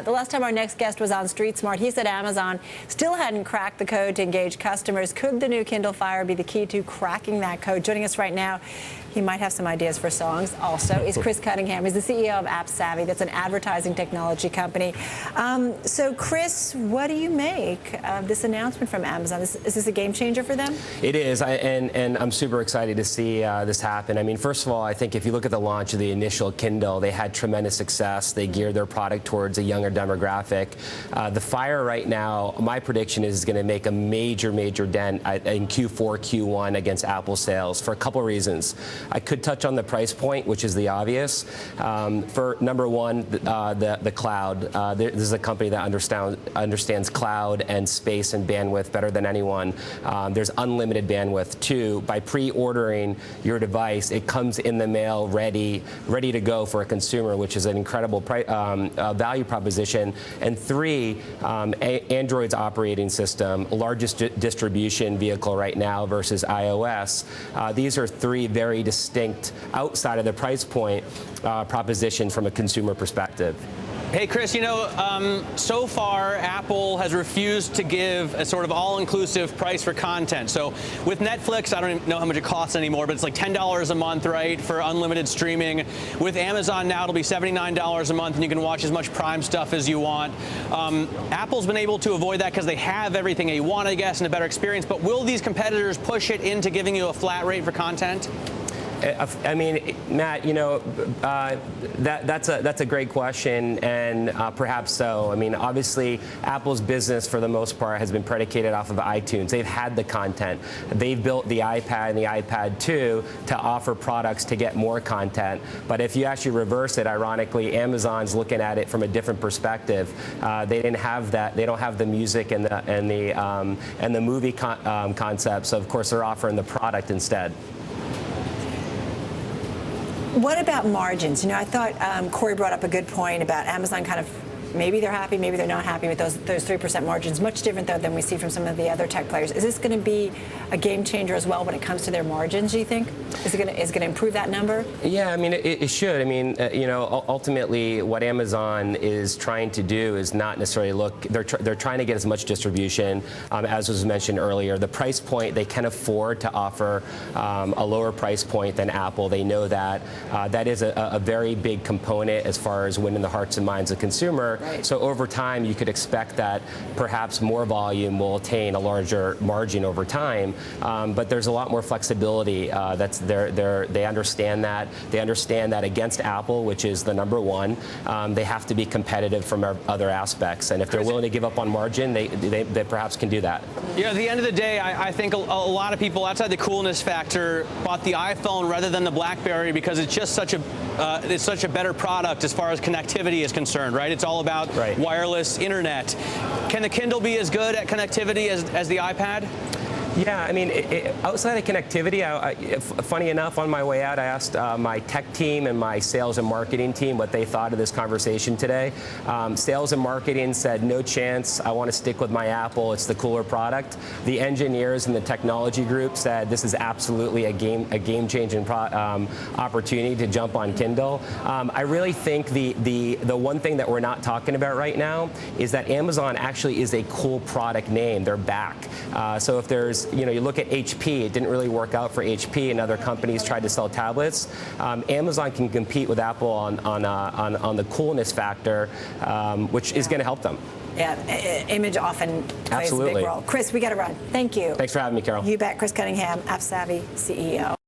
The last time our next guest was on Street Smart, he said Amazon still hadn't cracked the code to engage customers. Could the new Kindle Fire be the key to cracking that code? Joining us right now, he might have some ideas for songs also, is Chris Cunningham. He's the CEO of AppSavvy. That's an advertising technology company. So, Chris, what do you make of this announcement from Amazon? Is this a game changer for them? It is, and I'm super excited to see this happen. I mean, first of all, I think if you look at the launch of the initial Kindle, they had tremendous success. They geared their product towards a younger demographic. The Fire right now, my prediction is going to make a major dent in Q4, Q1 against Apple sales for a couple reasons. I could touch on the price point, which is the obvious. For number one, the cloud. This is a company that understands cloud and space and bandwidth better than anyone. There's unlimited bandwidth. Two, by pre-ordering your device, it comes in the mail ready to go for a consumer, which is an incredible value proposition. And three, Android's operating system, largest distribution vehicle right now versus iOS. These are three very distinct, outside of the price point, proposition from a consumer perspective. Hey, Chris, you know, so far Apple has refused to give a sort of all-inclusive price for content. So with Netflix, I don't even know how much it costs anymore, but it's like $10 a month, right, for unlimited streaming. With Amazon now, it'll be $79 a month, and you can watch as much Prime stuff as you want. Apple's been able to avoid that because they have everything you want, I guess, and a better experience. But will these competitors push it into giving you a flat rate for content? I mean, Matt, you know, that's a great question, and perhaps so. I mean, obviously, Apple's business, for the most part, has been predicated off of iTunes. They've had the content. They've built the iPad and the iPad 2 to offer products to get more content. But if you actually reverse it, ironically, Amazon's looking at it from a different perspective. They didn't have that. They don't have the music and the movie concepts. So of course, they're offering the product instead. What about margins? You know, I thought Corey brought up a good point about Amazon kind of, maybe they're happy, maybe they're not happy with those 3% margins. Much different, though, than we see from some of the other tech players. Is this going to be a game changer as well when it comes to their margins, do you think? Is it going to improve that number? Yeah, I mean, it should. I mean, you know, ultimately, what Amazon is trying to do is not necessarily look, they're trying to get as much distribution, as was mentioned earlier. The price point, they can afford to offer a lower price point than Apple. They know that. That is a very big component as far as winning the hearts and minds of the consumer. Right. So over time, you could expect that perhaps more volume will attain a larger margin over time. But there's a lot more flexibility. They understand that. They understand that against Apple, which is the number one, they have to be competitive from other aspects. And if they're willing to give up on margin, they perhaps can do that. Yeah, at the end of the day, I think a lot of people outside the coolness factor bought the iPhone rather than the BlackBerry because it's just such a better product as far as connectivity is concerned, right? It's all about wireless internet. Can the Kindle be as good at connectivity as the iPad? Yeah, I mean, outside of connectivity, funny enough, on my way out, I asked my tech team and my sales and marketing team what they thought of this conversation today. Sales and marketing said, no chance, I want to stick with my Apple, it's the cooler product. The engineers and the technology group said this is absolutely a game-changing opportunity to jump on Kindle. I really think the one thing that we're not talking about right now is that Amazon actually is a cool product name. They're back. So if there's, you know, you look at HP, it didn't really work out for HP, and other companies tried to sell tablets. Amazon can compete with Apple on the coolness factor, which is going to help them. Yeah, image often plays a big role. Chris, we got to run. Thank you. Thanks for having me, Carol. You bet. Chris Cunningham, AppSavvy CEO.